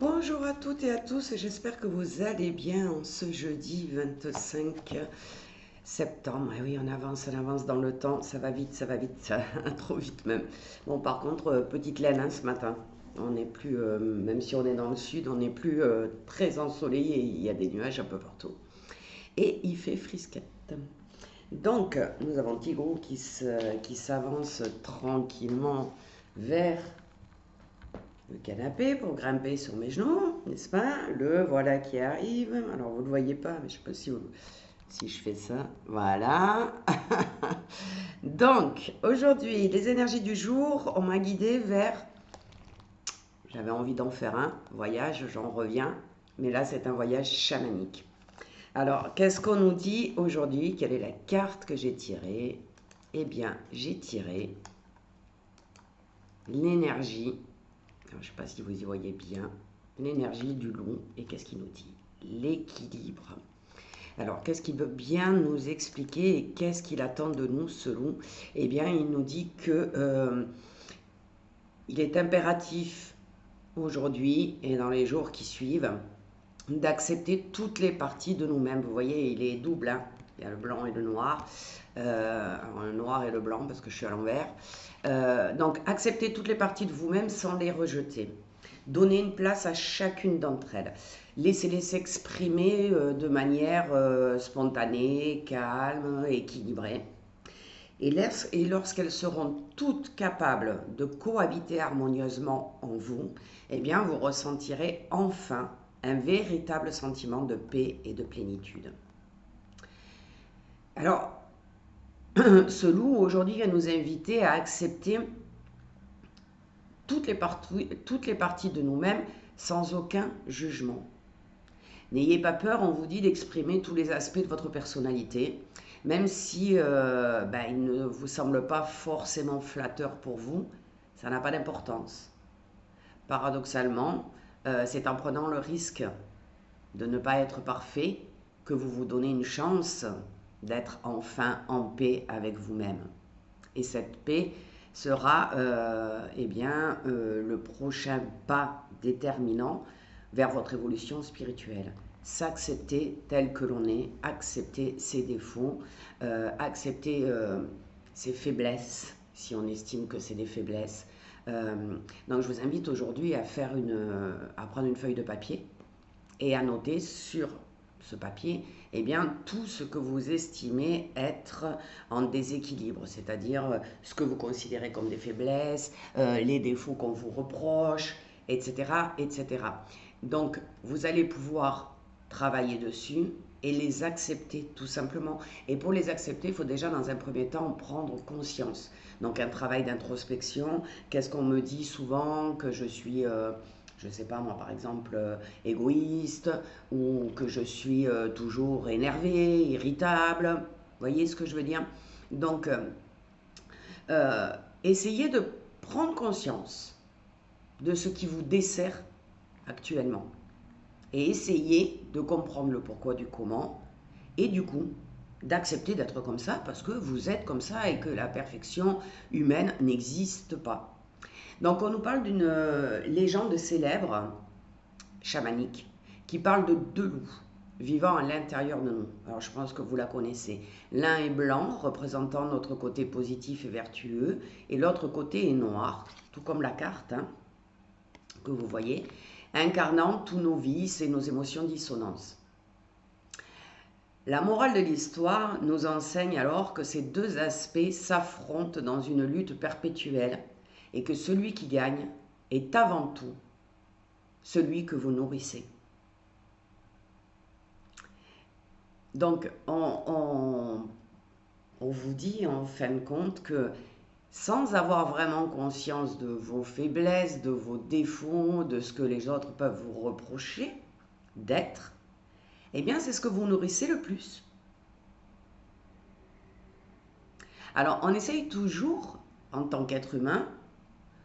Bonjour à toutes et à tous, j'espère que vous allez bien en ce jeudi 25 septembre. Et oui, on avance dans le temps, ça va vite, trop vite même. Bon, par contre, petite laine hein, ce matin. On n'est plus, même si on est dans le sud, on n'est plus très ensoleillé, il y a des nuages un peu partout. Et il fait frisquette. Donc, nous avons Tigrou qui s'avance tranquillement vers le canapé pour grimper sur mes genoux, n'est-ce pas? Le voilà qui arrive. Alors, vous ne le voyez pas, mais je ne sais pas si je fais ça. Voilà. Donc, aujourd'hui, les énergies du jour, on m'a guidé vers... J'avais envie d'en faire un voyage, j'en reviens. Mais là, c'est un voyage chamanique. Alors, qu'est-ce qu'on nous dit aujourd'hui? Quelle est la carte que j'ai tirée? Eh bien, j'ai tiré l'énergie. Je ne sais pas si vous y voyez bien. L'énergie du loup. Et qu'est-ce qu'il nous dit? L'équilibre. Alors, qu'est-ce qu'il veut bien nous expliquer et qu'est-ce qu'il attend de nous, ce loup? Eh bien, il nous dit que il est impératif aujourd'hui et dans les jours qui suivent d'accepter toutes les parties de nous-mêmes. Vous voyez, il est double, hein. Il y a le blanc et le noir. Alors le noir et le blanc parce que je suis à l'envers. Donc, accepter toutes les parties de vous-même sans les rejeter. Donner une place à chacune d'entre elles. Laissez-les s'exprimer de manière spontanée, calme, équilibrée. Et lorsqu'elles seront toutes capables de cohabiter harmonieusement en vous, eh bien, vous ressentirez enfin un véritable sentiment de paix et de plénitude. Alors, ce loup aujourd'hui va nous inviter à accepter toutes les parties de nous-mêmes sans aucun jugement. N'ayez pas peur, on vous dit d'exprimer tous les aspects de votre personnalité, même si il ne vous semble pas forcément flatteur pour vous, ça n'a pas d'importance. Paradoxalement, c'est en prenant le risque de ne pas être parfait que vous vous donnez une chance d'être enfin en paix avec vous-même. Et cette paix sera le prochain pas déterminant vers votre évolution spirituelle. S'accepter tel que l'on est, accepter ses défauts, accepter ses faiblesses, si on estime que c'est des faiblesses. Donc je vous invite aujourd'hui à prendre une feuille de papier et à noter sur ce papier tout ce que vous estimez être en déséquilibre, c'est-à-dire ce que vous considérez comme des faiblesses, les défauts qu'on vous reproche, etc., etc. Donc, vous allez pouvoir travailler dessus et les accepter tout simplement. Et pour les accepter, il faut déjà dans un premier temps en prendre conscience. Donc, un travail d'introspection. Qu'est-ce qu'on me dit souvent? Que je suis... je ne sais pas moi par exemple égoïste ou que je suis toujours énervé, irritable, vous voyez ce que je veux dire? Donc essayez de prendre conscience de ce qui vous dessert actuellement et essayez de comprendre le pourquoi du comment et du coup d'accepter d'être comme ça parce que vous êtes comme ça et que la perfection humaine n'existe pas. Donc on nous parle d'une légende célèbre, chamanique, qui parle de deux loups vivant à l'intérieur de nous. Alors je pense que vous la connaissez. L'un est blanc, représentant notre côté positif et vertueux, et l'autre côté est noir, tout comme la carte que vous voyez, incarnant tous nos vices et nos émotions dissonantes. La morale de l'histoire nous enseigne alors que ces deux aspects s'affrontent dans une lutte perpétuelle et que celui qui gagne est avant tout celui que vous nourrissez. Donc, on vous dit en fin de compte que sans avoir vraiment conscience de vos faiblesses, de vos défauts, de ce que les autres peuvent vous reprocher d'être, eh bien, c'est ce que vous nourrissez le plus. Alors, on essaye toujours, en tant qu'être humain,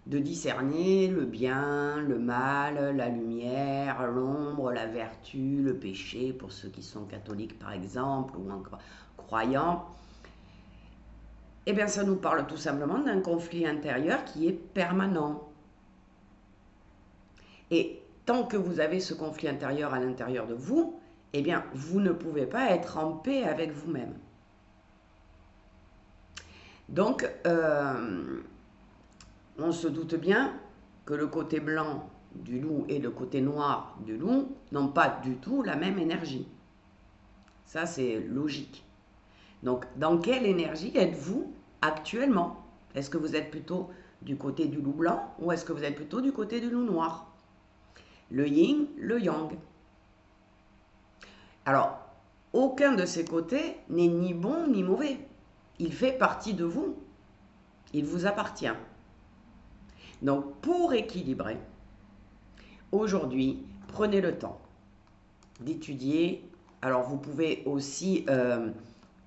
de discerner le bien, le mal, la lumière, l'ombre, la vertu, le péché, pour ceux qui sont catholiques par exemple, ou encore croyants. Eh bien, ça nous parle tout simplement d'un conflit intérieur qui est permanent. Et tant que vous avez ce conflit intérieur à l'intérieur de vous, eh bien, vous ne pouvez pas être en paix avec vous-même. Donc, on se doute bien que le côté blanc du loup et le côté noir du loup n'ont pas du tout la même énergie. Ça, c'est logique. Donc, dans quelle énergie êtes-vous actuellement? Est-ce que vous êtes plutôt du côté du loup blanc ou est-ce que vous êtes plutôt du côté du loup noir? Le yin, le yang. Alors, aucun de ces côtés n'est ni bon ni mauvais. Il fait partie de vous. Il vous appartient. Donc, pour équilibrer, aujourd'hui, prenez le temps d'étudier. Alors, vous pouvez aussi,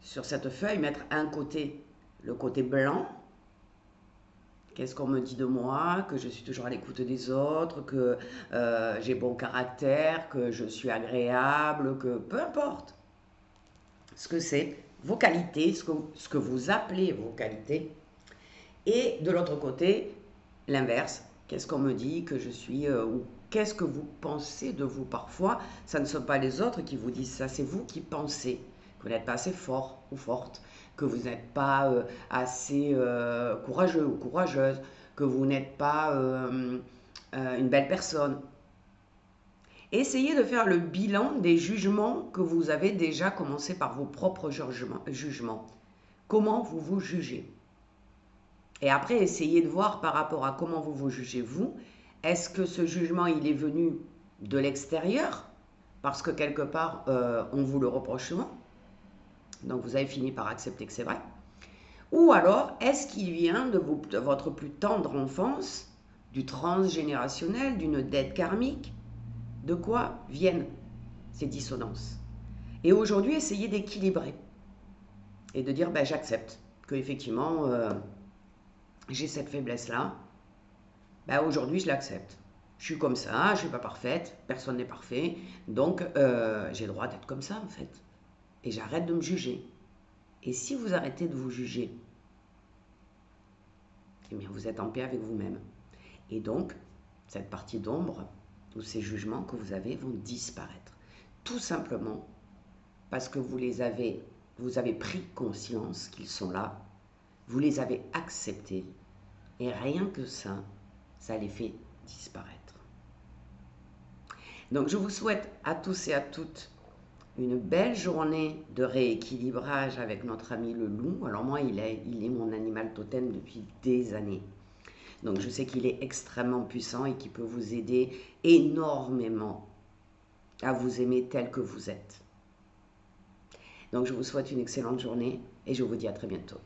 sur cette feuille, mettre un côté, le côté blanc. Qu'est-ce qu'on me dit de moi? Que je suis toujours à l'écoute des autres, que j'ai bon caractère, que je suis agréable, que peu importe ce que c'est, vos qualités, ce que vous appelez vos qualités. Et de l'autre côté, l'inverse. Qu'est-ce qu'on me dit que je suis ou qu'est-ce que vous pensez de vous parfois? Ça ne sont pas les autres qui vous disent ça, c'est vous qui pensez que vous n'êtes pas assez fort ou forte, que vous n'êtes pas assez courageux ou courageuse, que vous n'êtes pas une belle personne. Essayez de faire le bilan des jugements que vous avez déjà commencé par vos propres jugements. Comment vous vous jugez? Et après, essayez de voir par rapport à comment vous vous jugez vous. Est-ce que ce jugement, il est venu de l'extérieur? Parce que quelque part, on vous le reproche souvent. Donc, vous avez fini par accepter que c'est vrai. Ou alors, est-ce qu'il vient de votre plus tendre enfance, du transgénérationnel, d'une dette karmique? De quoi viennent ces dissonances? Et aujourd'hui, essayez d'équilibrer et de dire, ben, j'accepte qu'effectivement, j'ai cette faiblesse-là. Ben, aujourd'hui, je l'accepte. Je suis comme ça, je ne suis pas parfaite, personne n'est parfait, donc j'ai le droit d'être comme ça en fait. Et j'arrête de me juger. Et si vous arrêtez de vous juger, eh bien vous êtes en paix avec vous-même. Et donc, cette partie d'ombre, ou ces jugements que vous avez vont disparaître. Tout simplement parce que vous avez pris conscience qu'ils sont là, vous les avez acceptés, et rien que ça les fait disparaître. Donc je vous souhaite à tous et à toutes une belle journée de rééquilibrage avec notre ami le loup. Alors moi, il est mon animal totem depuis des années. Donc je sais qu'il est extrêmement puissant et qu'il peut vous aider énormément à vous aimer tel que vous êtes. Donc je vous souhaite une excellente journée et je vous dis à très bientôt.